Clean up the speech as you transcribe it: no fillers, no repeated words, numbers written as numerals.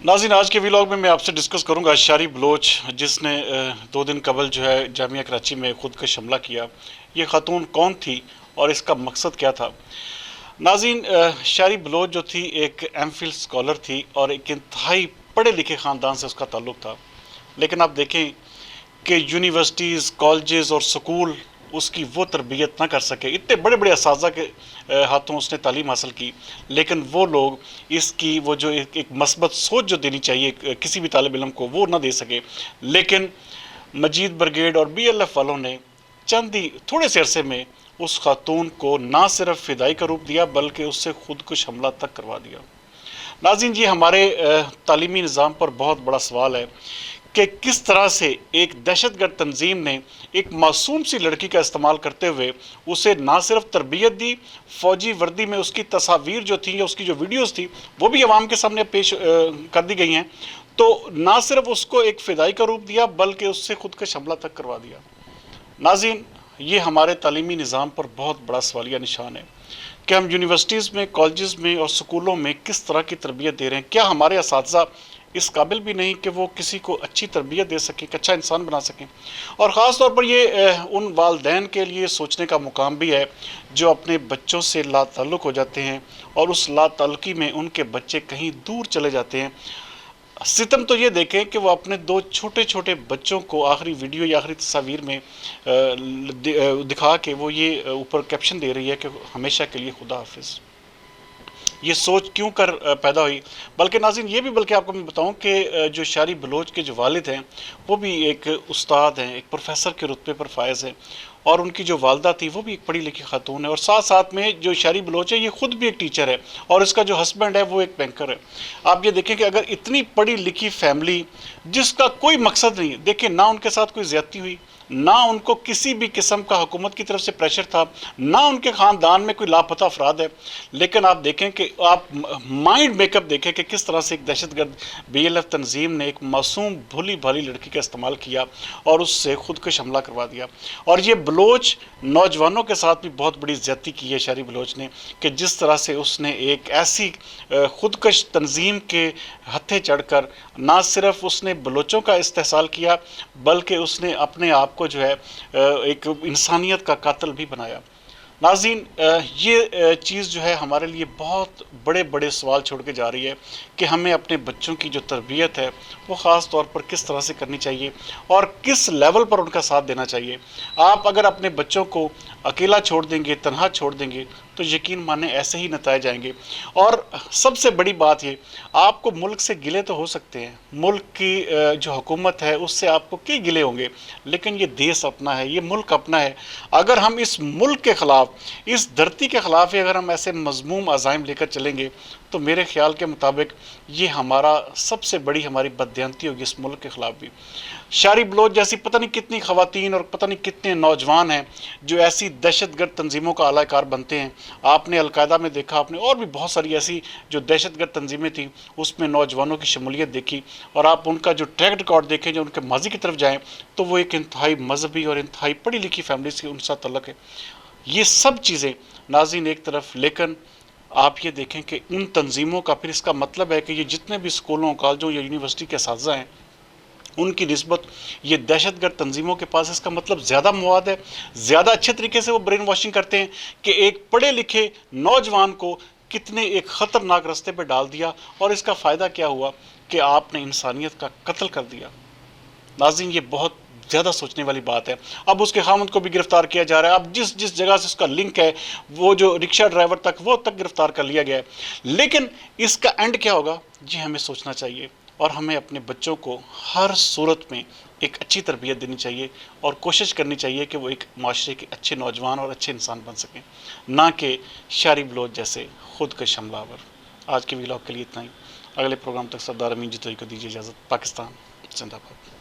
नाज़रीन, आज के व्लॉग में मैं आपसे डिस्कस करूंगा शारी बलोच, जिसने 2 दिन कबल जो है जामिया कराची में खुदकश हमला किया। ये खातून कौन थी और इसका मकसद क्या था? नाज़रीन, शारी बलोच जो थी एक एमफिल स्कॉलर थी और एक इंतहाई पढ़े लिखे ख़ानदान से उसका ताल्लुक़ था। लेकिन आप देखें कि यूनिवर्सिटीज़, कॉलेजेस और स्कूल उसकी वो तरबियत ना कर सके। इतने बड़े बड़े असातिज़ा के हाथों उसने तालीम हासिल की, लेकिन वो लोग इसकी वो जो एक मस्बत सोच जो देनी चाहिए किसी भी तालिब इल्म को, वो ना दे सके। लेकिन मजीद ब्रिगेड और BLF वालों ने चंद ही थोड़े से अरसे में उस खातून को ना सिर्फ फिदाई का रूप दिया, बल्कि उससे खुदकुश हमला तक करवा दिया। नाज़रीन, ये हमारे तालीमी निज़ाम पर बहुत बड़ा सवाल है कि किस तरह से एक दहशतगर्द तंजीम ने एक मासूम सी लड़की का इस्तेमाल करते हुए उसे ना सिर्फ तरबियत दी, फ़ौजी वर्दी में उसकी तस्वीर जो थी या उसकी जो वीडियोस थी वो भी अवाम के सामने पेश कर दी गई हैं। तो ना सिर्फ उसको एक फ़िदाई का रूप दिया, बल्कि उससे खुदकश हमला तक करवा दिया। नाज़रीन, ये हमारे तालीमी निज़ाम पर बहुत बड़ा सवालिया निशान है कि हम यूनिवर्सिटीज़ में, कॉलेजेस में और स्कूलों में किस तरह की तरबियत दे रहे हैं। क्या हमारे असातिज़ा इस काबिल भी नहीं कि वो किसी को अच्छी तरबियत दे सकें, एक अच्छा इंसान बना सकें? और ख़ास तौर पर ये उन वालदैन के लिए सोचने का मुकाम भी है जो अपने बच्चों से लाताल्लुक़ हो जाते हैं और उस लाताल्लुक़ी में उनके बच्चे कहीं दूर चले जाते हैं। सितम तो ये देखें कि वो अपने 2 छोटे छोटे बच्चों को आखिरी वीडियो या आखिरी तस्वीर में दिखा के वो ये ऊपर कैप्शन दे रही है कि हमेशा के लिए खुदा हाफिज़। ये सोच क्यों कर पैदा हुई? बल्कि नाज़रीन, ये भी बल्कि आपको मैं बताऊं कि जो शारी बलोच के जो वालिद हैं वो भी एक उस्ताद हैं, एक प्रोफेसर के रुतबे पर फायज़ हैं, और उनकी जो वालदा थी वो भी एक पढ़ी लिखी खातून है, और साथ साथ में जो शारी बलोच है ये ख़ुद भी एक टीचर है और इसका जो हस्बैंड है वो एक बैंकर है। आप ये देखें कि अगर इतनी पढ़ी लिखी फैमिली जिसका कोई मकसद नहीं, देखिए ना उनके साथ कोई ज़्यादती हुई, ना उनको किसी भी किस्म का हुकूमत की तरफ से प्रेशर था, ना उनके ख़ानदान में कोई लापता अफराद है, लेकिन आप देखें कि आप माइंड मेकअप देखें कि किस तरह से एक दहशतगर्द BLF तंजीम ने एक मासूम भोली भाली लड़की का इस्तेमाल किया और उससे खुदकश हमला करवा दिया। और ये बलोच नौजवानों के साथ भी बहुत बड़ी ज़्यादती की है शारी बलोच ने, कि जिस तरह से उसने एक ऐसी खुदकश तंजीम के हत्थे चढ़कर ना सिर्फ उसने बलोचों का इस्तेहसाल किया, बल्कि उसने अपने आप को जो है एक इंसानियत का कातिल भी बनाया। नाज़रीन, ये चीज़ जो है हमारे लिए बहुत बड़े बड़े सवाल छोड़ के जा रही है कि हमें अपने बच्चों की जो तरबियत है वो ख़ास तौर पर किस तरह से करनी चाहिए और किस लेवल पर उनका साथ देना चाहिए। आप अगर अपने बच्चों को अकेला छोड़ देंगे, तन्हा छोड़ देंगे, तो यकीन माने ऐसे ही नताए जाएंगे। और सबसे बड़ी बात ये, आपको मुल्क से गिले तो हो सकते हैं, मुल्क की जो हुकूमत है उससे आपको कई गिले होंगे, लेकिन ये देश अपना है, ये मुल्क अपना है। अगर हम इस मुल्क के ख़िलाफ़, इस धरती के ख़िलाफ़ अगर हम ऐसे मज़मूम अज़ाइम लेकर चलेंगे, तो मेरे ख्याल के मुताबिक ये हमारा सबसे बड़ी हमारी बददियानती होगी इस मुल्क के ख़िलाफ़ भी। शारी बलोच जैसी पता नहीं कितनी ख़वातीन और पता नहीं कितने नौजवान हैं जो ऐसी दहशतगर्द तंजीमों का आलाकार बनते हैं। आपने अलकायदा में देखा, आपने और भी बहुत सारी ऐसी जो दहशतगर्द तंजीमें थी उसमें नौजवानों की शमूलियत देखी, और आप उनका जो ट्रैक रिकॉर्ड देखें, जो उनके माजी की तरफ जाएँ, तो वो एक इंतहाई मजहबी और इंतहाई पढ़ी लिखी फैमिली से उनके साथ तल्लुक़ है। ये सब चीज़ें नाज़रीन एक तरफ, लेकिन आप ये देखें कि उन तंजीमों का फिर इसका मतलब है कि ये जितने भी स्कूलों, कॉलेजों या यूनिवर्सिटी के असातिज़ा हैं उनकी निस्बत ये दहशतगर्द तंजीमों के पास, इसका मतलब ज़्यादा मवाद है, ज़्यादा अच्छे तरीके से वो ब्रेन वॉशिंग करते हैं कि एक पढ़े लिखे नौजवान को कितने एक ख़तरनाक रास्ते पर डाल दिया, और इसका फ़ायदा क्या हुआ कि आपने इंसानियत का कत्ल कर दिया। नाज़रीन, ये बहुत ज़्यादा सोचने वाली बात है। अब उसके खामद को भी गिरफ़्तार किया जा रहा है, अब जिस जिस जगह से उसका लिंक है, वो जो रिक्शा ड्राइवर तक, वो तक गिरफ़्तार कर लिया गया है। लेकिन इसका एंड क्या होगा, ये हमें सोचना चाहिए, और हमें अपने बच्चों को हर सूरत में एक अच्छी तरबियत देनी चाहिए और कोशिश करनी चाहिए कि वो एक माशरे के अच्छे नौजवान और अच्छे इंसान बन सकें, ना कि शारी बलोच जैसे खुदकश हमलावर। आज के व्लॉग के लिए इतना ही। अगले प्रोग्राम तक सरदार अमीन जितोई को दीजिए इजाज़त। पाकिस्तान जिंदाबाद।